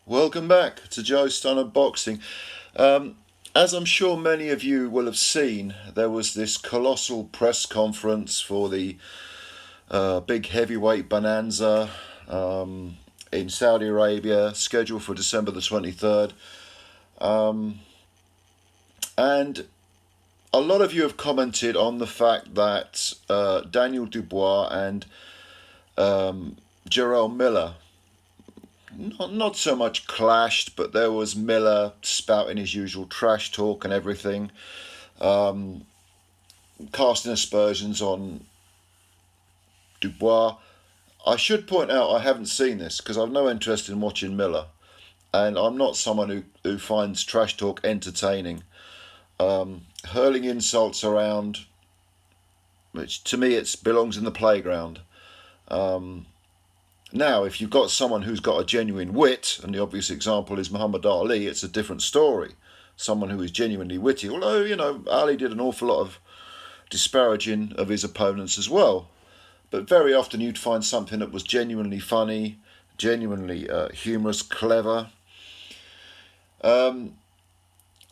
Welcome back to Joe Stunner Boxing. As I'm sure many of you will have seen, there was this colossal press conference for the big heavyweight bonanza in Saudi Arabia, scheduled for December the 23rd. And a lot of you have commented on the fact that Daniel Dubois and Jarrell Miller not so much clashed, but there was Miller spouting his usual trash talk and everything, casting aspersions on Dubois. I should point out I haven't seen this because I've no interest in watching Miller, and I'm not someone who finds trash talk entertaining. Hurling insults around, which to me it belongs in the playground. Now, if you've got someone who's got a genuine wit, and the obvious example is Muhammad Ali, it's a different story. Someone who is genuinely witty, although, Ali did an awful lot of disparaging of his opponents as well. But very often you'd find something that was genuinely funny, genuinely humorous, clever.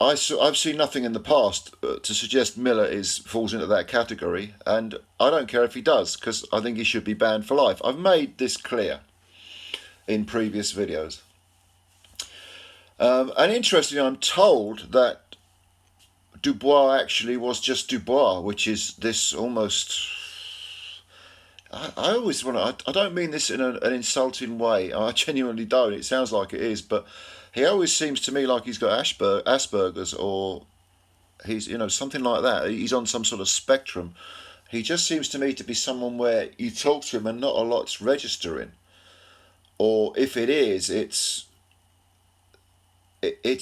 I've seen nothing in the past to suggest Miller falls into that category, and I don't care if he does, because I think he should be banned for life. I've made this clear in previous videos. And interestingly, I'm told that Dubois actually was just Dubois, which is this almost... I always want to... I don't mean this in an insulting way. I genuinely don't. It sounds like it is, but... He always seems to me like he's got Asperger's, or he's, something like that. He's on some sort of spectrum. He just seems to me to be someone where you talk to him and not a lot's registering. Or if it is, it's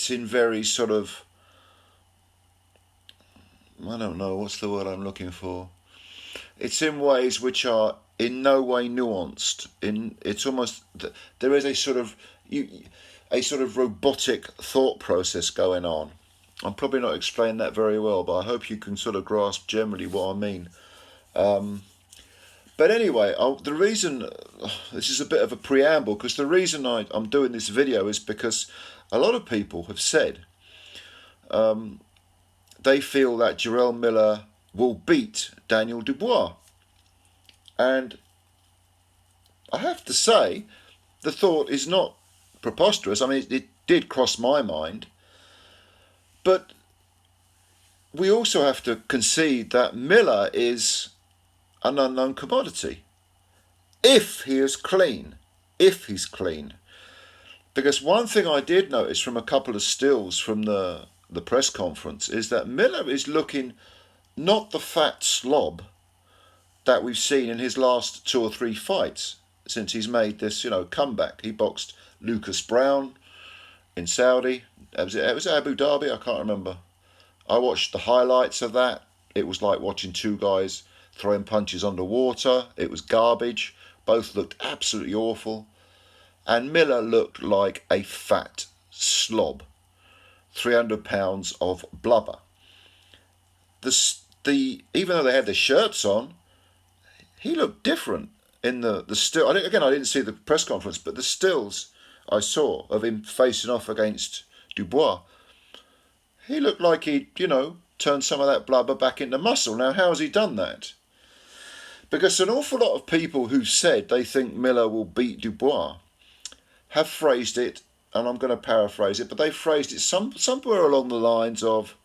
in very sort of, I don't know, what's the word I'm looking for? It's in ways which are in no way nuanced. It's almost, there is a sort of robotic thought process going on. I'm probably not explaining that very well, but I hope you can sort of grasp generally what I mean. But anyway, the reason, this is a bit of a preamble, because the reason I'm doing this video is because a lot of people have said they feel that Jarrell Miller will beat Daniel Dubois. And I have to say, the thought is not preposterous. I mean, it did cross my mind, but we also have to concede that Miller is an unknown commodity. If he is clean, if he's clean. Because one thing I did notice from a couple of stills from the press conference is that Miller is looking not the fat slob that we've seen in his last 2 or 3 fights since he's made this, comeback. He boxed Lucas Brown in Saudi. It was Abu Dhabi, I can't remember. I watched the highlights of that. It was like watching 2 guys throwing punches underwater. It was garbage. Both looked absolutely awful. And Miller looked like a fat slob. 300 pounds of blubber. Even though they had their shirts on, he looked different in the still. I didn't see the press conference, but the stills I saw of him facing off against Dubois, he looked like he'd, turned some of that blubber back into muscle. Now, how has he done that? Because an awful lot of people who said they think Miller will beat Dubois have phrased it, and I'm going to paraphrase it, but they phrased it somewhere along the lines of,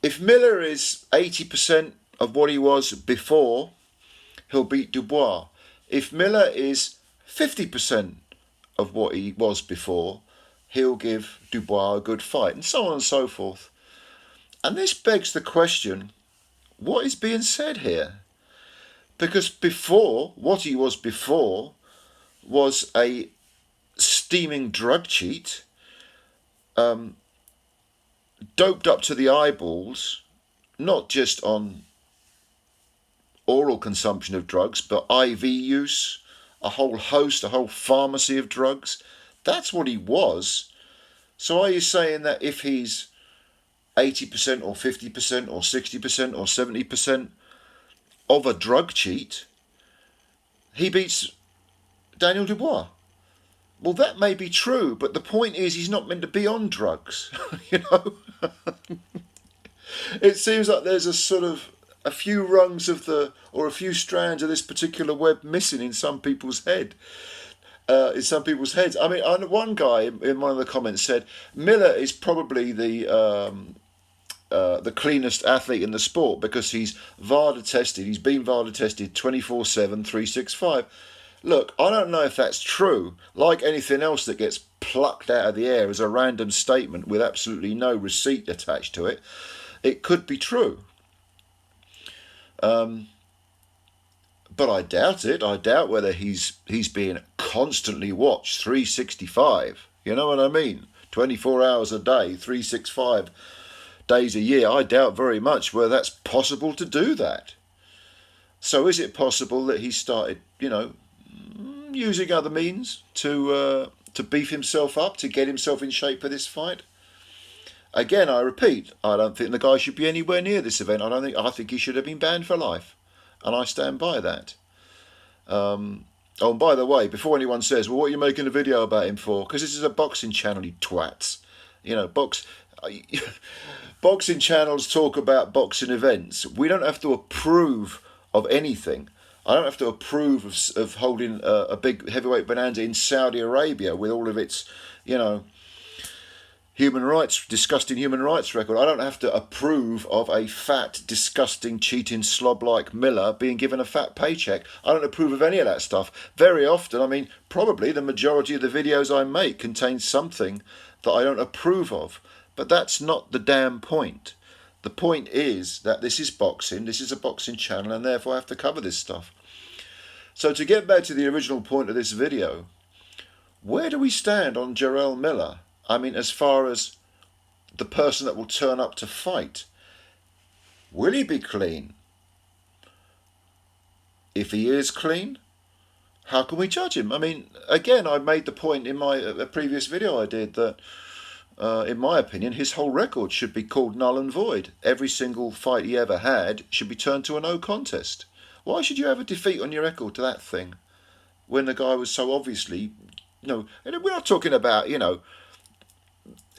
if Miller is 80% of what he was before, he'll beat Dubois. If Miller is 50% of what he was before, he'll give Dubois a good fight, and so on and so forth. And this begs the question, what is being said here? Because before, what he was before was a steaming drug cheat, doped up to the eyeballs, not just on oral consumption of drugs, but IV use, a whole pharmacy of drugs. That's what he was. So are you saying that if he's 80% or 50% or 60% or 70% of a drug cheat, he beats Daniel Dubois? Well, that may be true, but the point is he's not meant to be on drugs. You know, it seems like there's a sort of a few rungs of or a few strands of this particular web missing in some people's head. In some people's heads. I mean, one guy in one of the comments said Miller is probably the cleanest athlete in the sport because he's VADA tested. He's been VADA tested 24/7, 365. Look, I don't know if that's true. Like anything else that gets plucked out of the air as a random statement with absolutely no receipt attached to it, it could be true. But I doubt it. I doubt whether he's being constantly watched 365. You know what I mean? 24 hours a day, 365 days a year. I doubt very much whether that's possible to do that. So is it possible that he started, using other means to beef himself up, to get himself in shape for this fight? Again, I repeat, I don't think the guy should be anywhere near this event. I think he should have been banned for life. And I stand by that. And by the way, before anyone says, well, what are you making a video about him for? Because this is a boxing channel, you twats. Boxing channels talk about boxing events. We don't have to approve of anything. I don't have to approve of holding a big heavyweight bonanza in Saudi Arabia with all of its, disgusting human rights record. I don't have to approve of a fat, disgusting, cheating slob like Miller being given a fat paycheck. I don't approve of any of that stuff. Very often, probably the majority of the videos I make contain something that I don't approve of. But that's not the damn point. The point is that this is boxing, this is a boxing channel, and therefore I have to cover this stuff. So to get back to the original point of this video, where do we stand on Jarrell Miller? As far as the person that will turn up to fight, will he be clean? If he is clean, how can we judge him? Again, I made the point in a previous video I did that, in my opinion, his whole record should be called null and void. Every single fight he ever had should be turned to a no contest. Why should you have a defeat on your record to that thing when the guy was so obviously, and we're not talking about,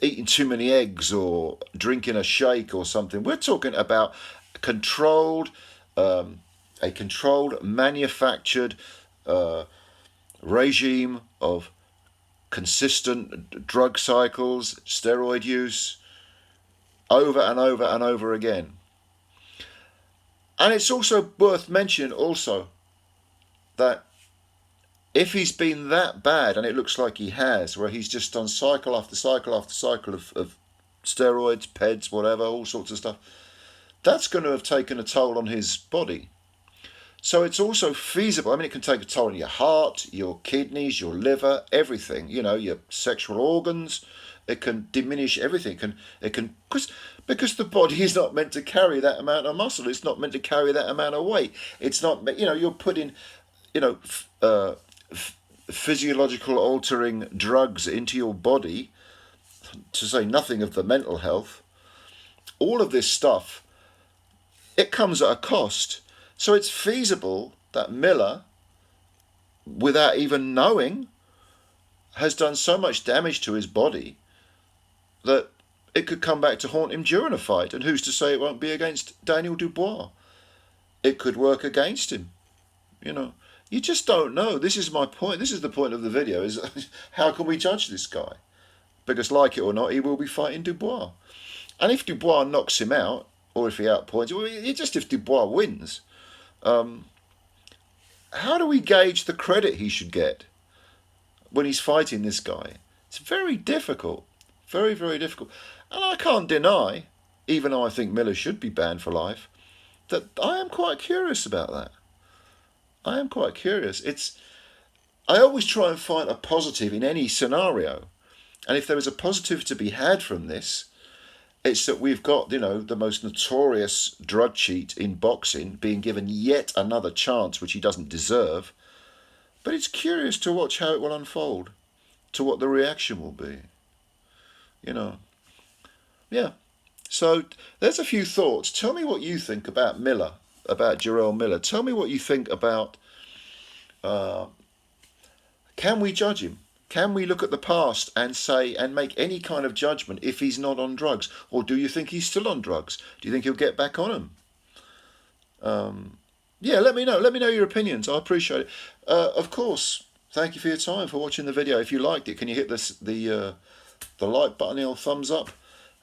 eating too many eggs or drinking a shake or something. We're talking about a controlled, manufactured regime of consistent drug cycles, steroid use, over and over and over again. And it's also worth mentioning also that if he's been that bad, and it looks like he has, where he's just done cycle after cycle after cycle of steroids, PEDs, whatever, all sorts of stuff, that's going to have taken a toll on his body. So it's also feasible. It can take a toll on your heart, your kidneys, your liver, everything, your sexual organs. It can diminish everything. Because the body is not meant to carry that amount of muscle. It's not meant to carry that amount of weight. It's not, you're putting, physiological altering drugs into your body, to say nothing of the mental health. All of this stuff, it comes at a cost. So it's feasible that Miller, without even knowing, has done so much damage to his body that it could come back to haunt him during a fight. And who's to say it won't be against Daniel Dubois? It could work against him, You just don't know. This is my point. This is the point of the video, is how can we judge this guy? Because like it or not, he will be fighting Dubois. And if Dubois knocks him out, or if he outpoints, if Dubois wins, how do we gauge the credit he should get when he's fighting this guy? It's very difficult. Very, very difficult. And I can't deny, even though I think Miller should be banned for life, that I am quite curious about that. I am quite curious. I always try and find a positive in any scenario. And if there is a positive to be had from this, it's that we've got, the most notorious drug cheat in boxing being given yet another chance, which he doesn't deserve. But it's curious to watch how it will unfold, to what the reaction will be. Yeah. So there's a few thoughts. Tell me what you think about Miller, about Jarrell Miller. Tell me what you think about, can we judge him? Can we look at the past and say and make any kind of judgment if he's not on drugs, or do you think he's still on drugs? Do you think he'll get back on them? Yeah, let me know. Let me know your opinions. I appreciate it. Of course, thank you for your time, for watching the video. If you liked it, can you hit the like button or thumbs up?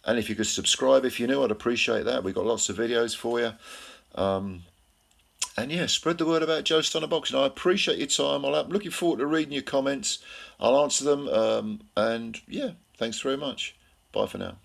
And if you could subscribe if you're new, I'd appreciate that. We've got lots of videos for you. And yeah, spread the word about Joe Stunner Boxing. I appreciate your time. I'm looking forward to reading your comments. I'll answer them. And yeah, thanks very much. Bye for now.